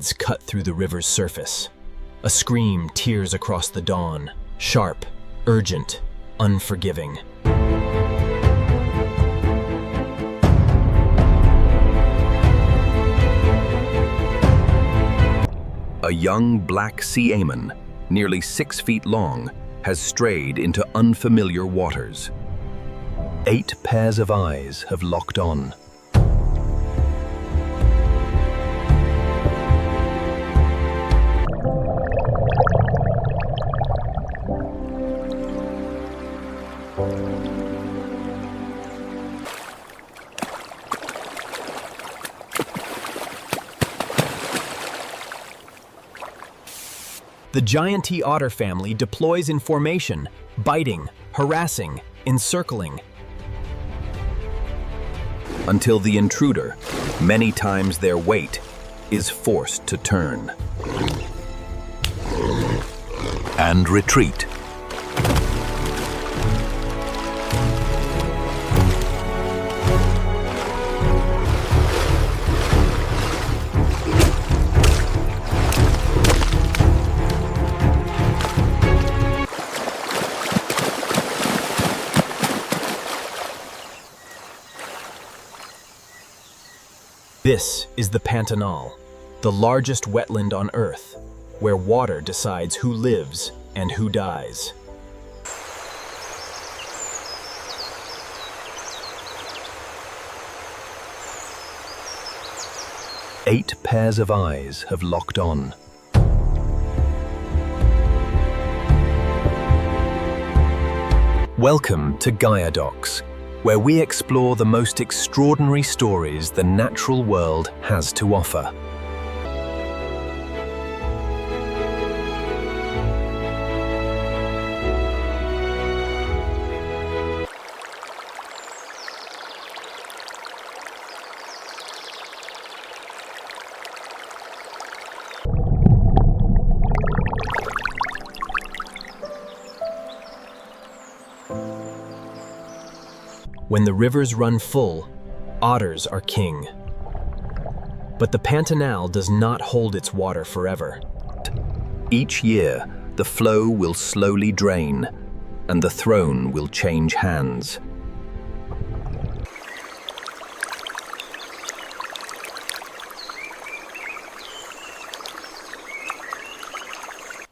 blades cut through the river's surface. A scream tears across the dawn, sharp, urgent, unforgiving. A young black sea aemon, nearly 6 feet long, has strayed into unfamiliar waters. 8 pairs of eyes have locked on. The giant otter family deploys in formation, biting, harassing, encircling. Until the intruder, many times their weight, is forced to turn and retreat. This is the Pantanal, the largest wetland on Earth, where water decides who lives and who dies. Eight pairs of eyes have locked on. Welcome to Gaia Docs, where we explore the most extraordinary stories the natural world has to offer. When the rivers run full, otters are king. But the Pantanal does not hold its water forever. Each year, the flow will slowly drain, and the throne will change hands.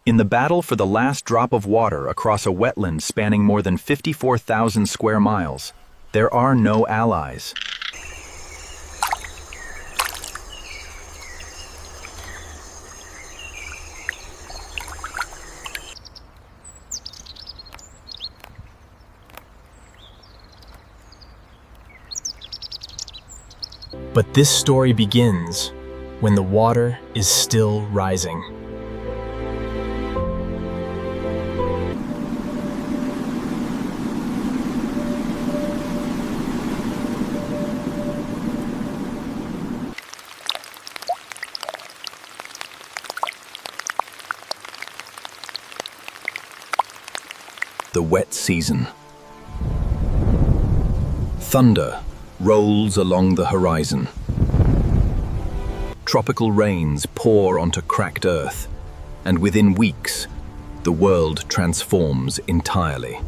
In the battle for the last drop of water across a wetland spanning more than 54,000 square miles, there are no allies. But this story begins when the water is still rising. The wet season. Thunder rolls along the horizon. Tropical rains pour onto cracked earth, and within weeks, the world transforms entirely.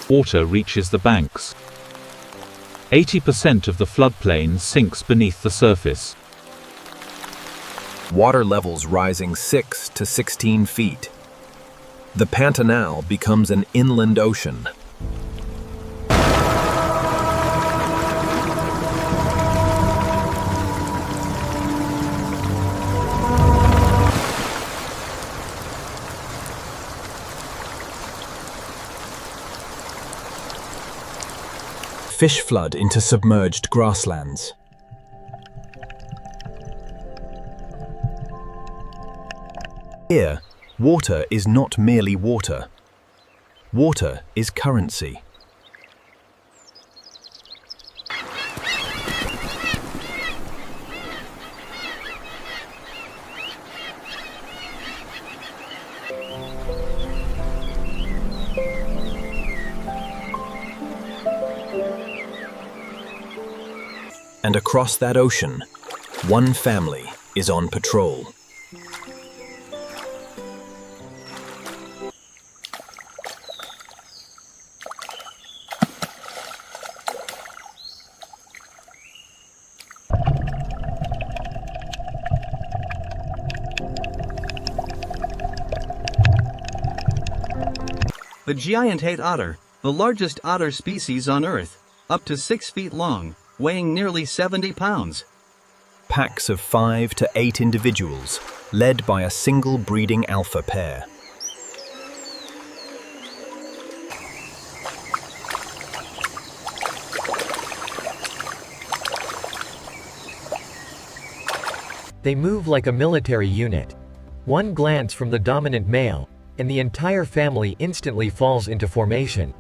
Water reaches the banks. 80% of the floodplain sinks beneath the surface. Water levels rising 6 to 16 feet. The Pantanal becomes an inland ocean. Fish flood into submerged grasslands. Here, water is not merely water. Water is currency. And across that ocean, one family is on patrol. The giant hate otter, the largest otter species on Earth, up to 6 feet long, weighing nearly 70 pounds. Packs of 5 to 8 individuals, led by a single breeding alpha pair. They move like a military unit. One glance from the dominant male, and the entire family instantly falls into formation.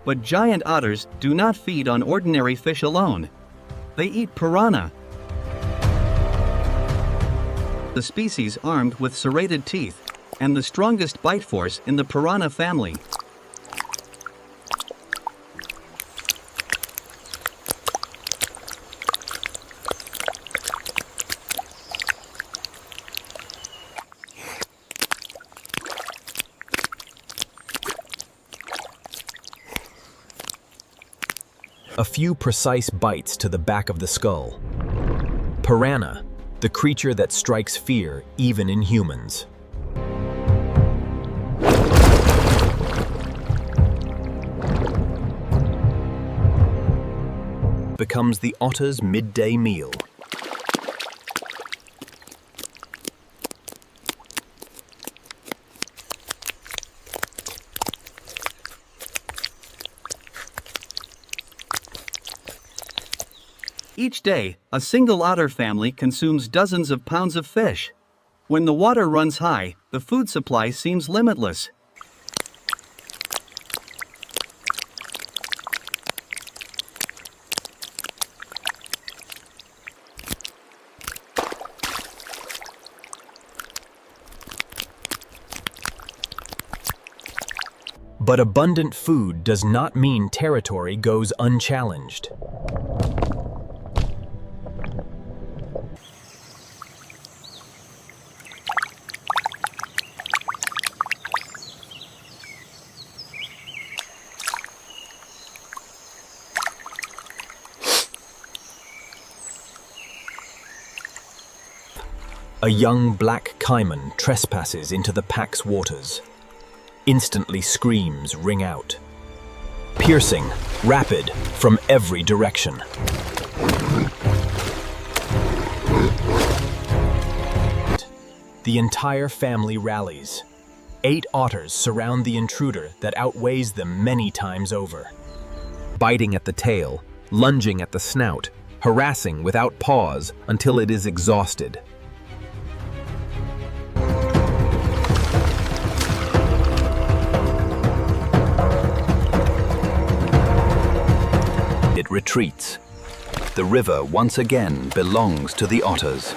But giant otters do not feed on ordinary fish alone. They eat piranha, the species armed with serrated teeth, and the strongest bite force in the piranha family. A few precise bites to the back of the skull. Piranha, the creature that strikes fear even in humans. Becomes the otter's midday meal. Each day, a single otter family consumes dozens of pounds of fish. When the water runs high, the food supply seems limitless. But abundant food does not mean territory goes unchallenged. A young black caiman trespasses into the pack's waters. Instantly screams ring out. Piercing, rapid, from every direction. The entire family rallies. 8 otters surround the intruder that outweighs them many times over. Biting at the tail, lunging at the snout, harassing without pause until it is exhausted. It retreats. The river once again belongs to the otters.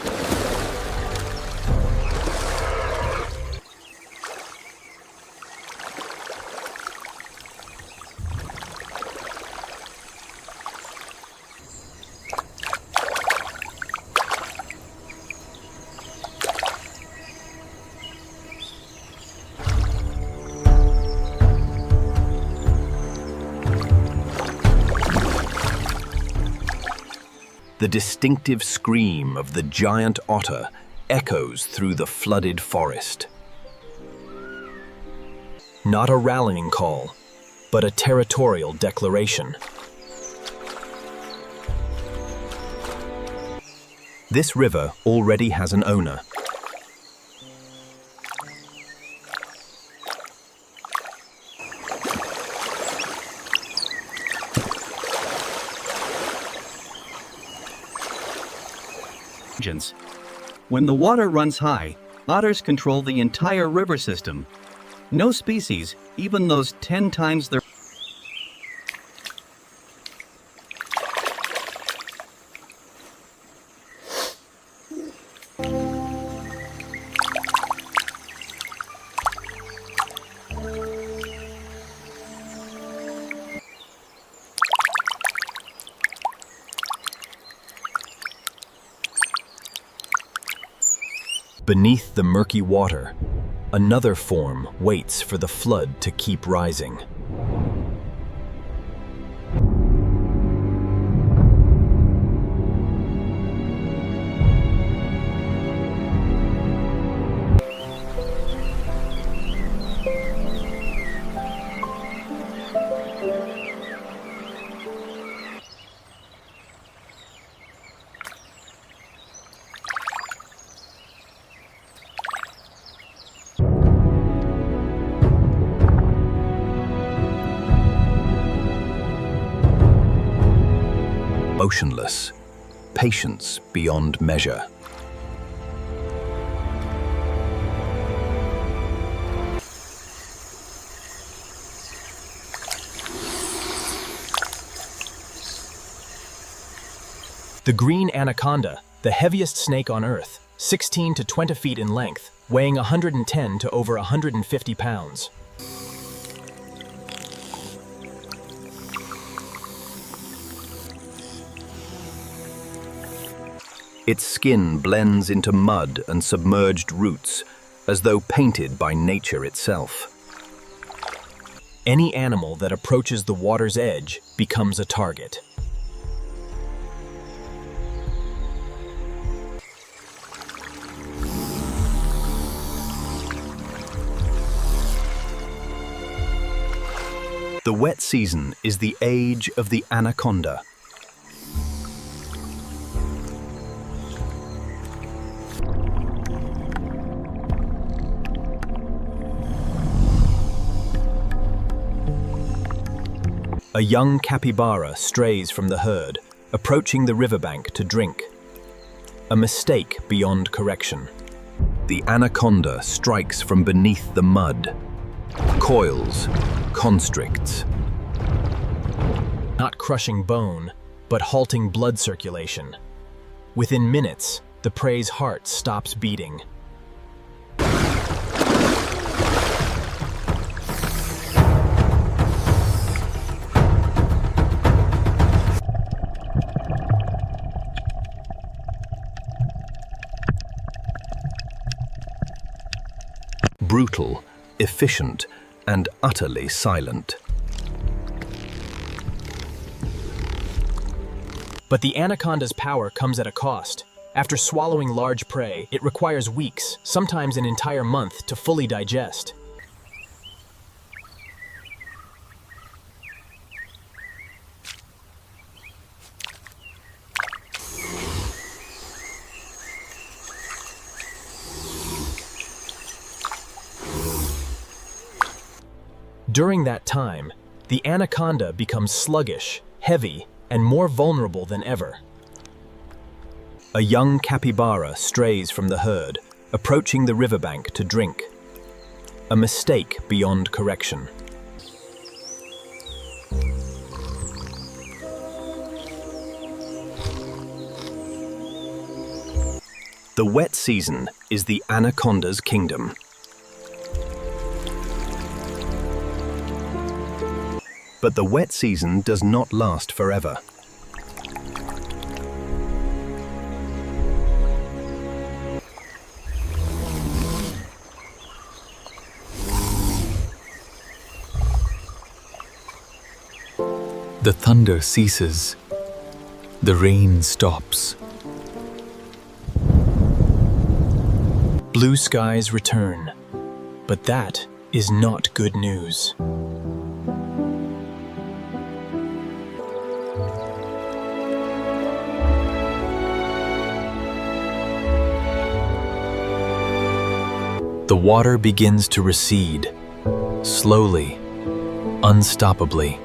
The distinctive scream of the giant otter echoes through the flooded forest. Not a rallying call, but a territorial declaration. This river already has an owner. intelligence. When the water runs high, otters control the entire river system. No species, even those 10 times their Beneath the murky water, another form waits for the flood to keep rising. Motionless, patience beyond measure. The green anaconda, the heaviest snake on Earth, 16 to 20 feet in length, weighing 110 to over 150 pounds. Its skin blends into mud and submerged roots, as though painted by nature itself. Any animal that approaches the water's edge becomes a target. The wet season is the age of the anaconda. A young capybara strays from the herd, approaching the riverbank to drink. A mistake beyond correction. The anaconda strikes from beneath the mud. Coils, constricts. Not crushing bone, but halting blood circulation. Within minutes, the prey's heart stops beating. Brutal, efficient, and utterly silent. But the anaconda's power comes at a cost. After swallowing large prey, it requires weeks, sometimes an entire month, to fully digest. During that time, the anaconda becomes sluggish, heavy, and more vulnerable than ever. A young capybara strays from the herd, approaching the riverbank to drink. A mistake beyond correction. The wet season is the anaconda's kingdom. But the wet season does not last forever. The thunder ceases. The rain stops. Blue skies return, but that is not good news. The water begins to recede, slowly, unstoppably.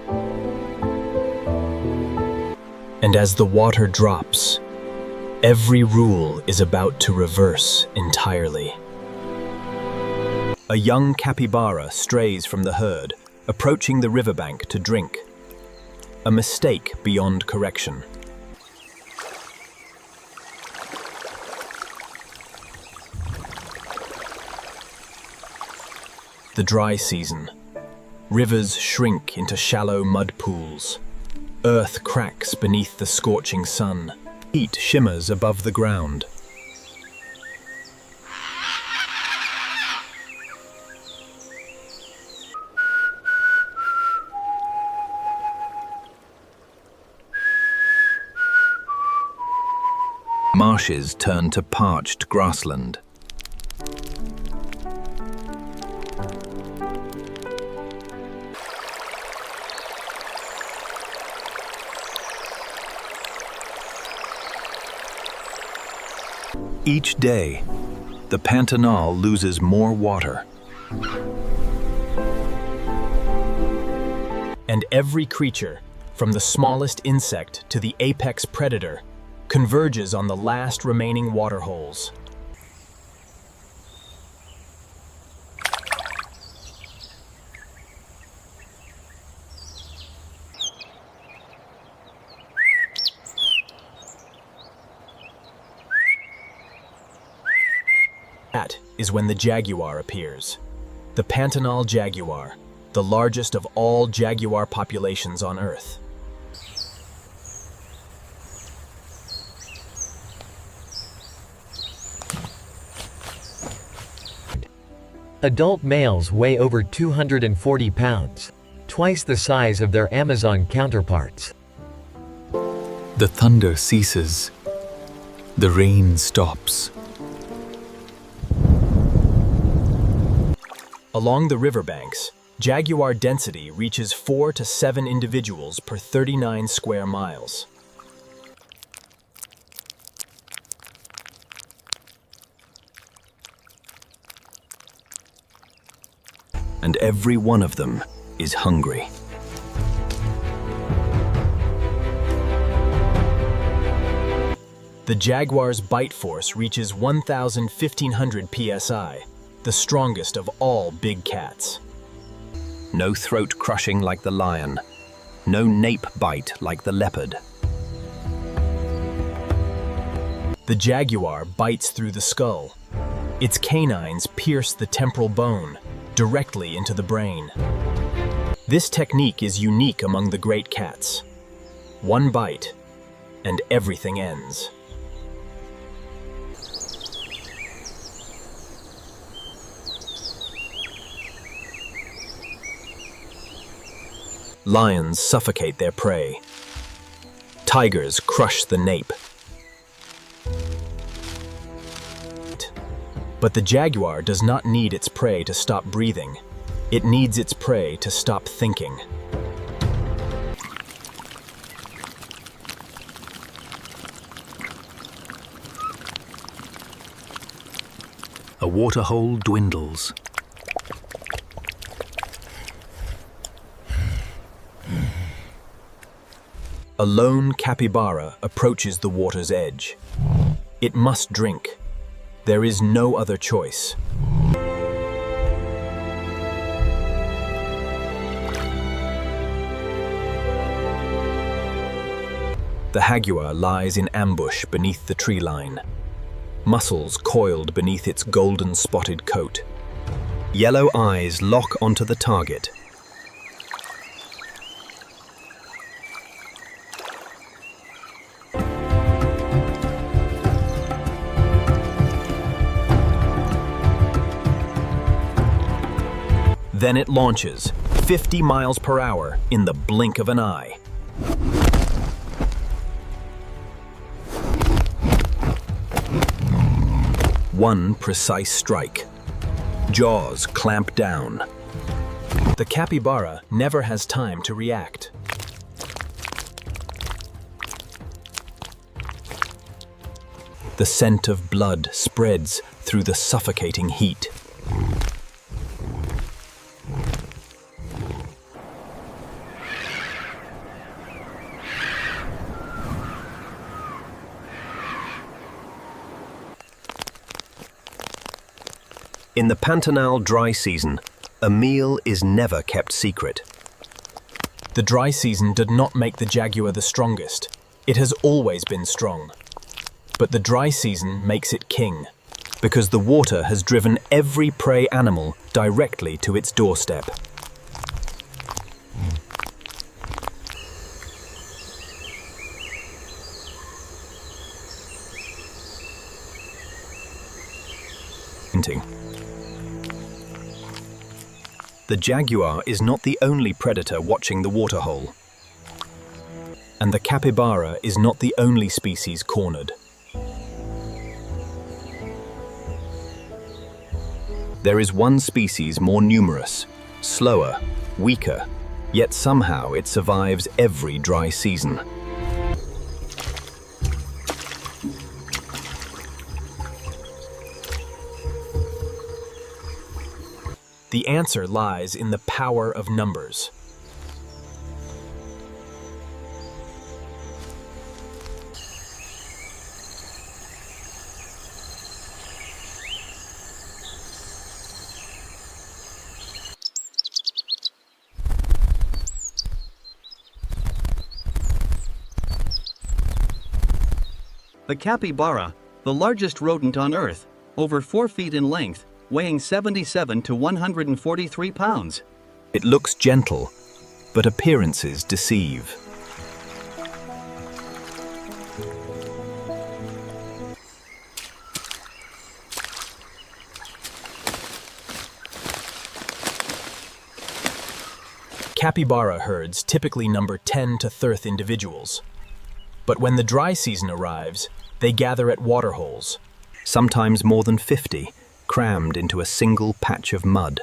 And as the water drops, Every rule is about to reverse entirely. A young capybara strays from the herd, approaching the riverbank to drink. A mistake beyond correction. The dry season. Rivers shrink into shallow mud pools. Earth cracks beneath the scorching sun. Heat shimmers above the ground. Marshes turn to parched grassland. Each day, the Pantanal loses more water. And every creature, from the smallest insect to the apex predator, converges on the last remaining waterholes. That is when the jaguar appears. The Pantanal jaguar, the largest of all jaguar populations on Earth. Adult males weigh over 240 pounds, twice the size of their Amazon counterparts. The thunder ceases. The rain stops. Along the riverbanks, jaguar density reaches 4 to 7 individuals per 39 square miles. And every one of them is hungry. The jaguar's bite force reaches 1,500 psi, the strongest of all big cats. No throat crushing like the lion. No nape bite like the leopard. The jaguar bites through the skull. Its canines pierce the temporal bone, directly into the brain. This technique is unique among the great cats. One bite, and everything ends. Lions suffocate their prey. Tigers crush the nape. But the jaguar does not need its prey to stop breathing. It needs its prey to stop thinking. A waterhole dwindles. A lone capybara approaches the water's edge. It must drink. There is no other choice. The jaguar lies in ambush beneath the tree line, muscles coiled beneath its golden spotted coat. Yellow eyes lock onto the target. Then it launches, 50 miles per hour in the blink of an eye. One precise strike. Jaws clamp down. The capybara never has time to react. The scent of blood spreads through the suffocating heat. In the Pantanal dry season, a meal is never kept secret. The dry season did not make the jaguar the strongest. It has always been strong. But the dry season makes it king, because the water has driven every prey animal directly to its doorstep. The jaguar is not the only predator watching the waterhole. And the capybara is not the only species cornered. There is one species more numerous, slower, weaker, yet somehow it survives every dry season. The answer lies in the power of numbers. The capybara, the largest rodent on Earth, over 4 feet in length, weighing 77 to 143 pounds. It looks gentle, but appearances deceive. Capybara herds typically number 10 to 30 individuals. But when the dry season arrives, they gather at waterholes. Sometimes more than 50, crammed into a single patch of mud.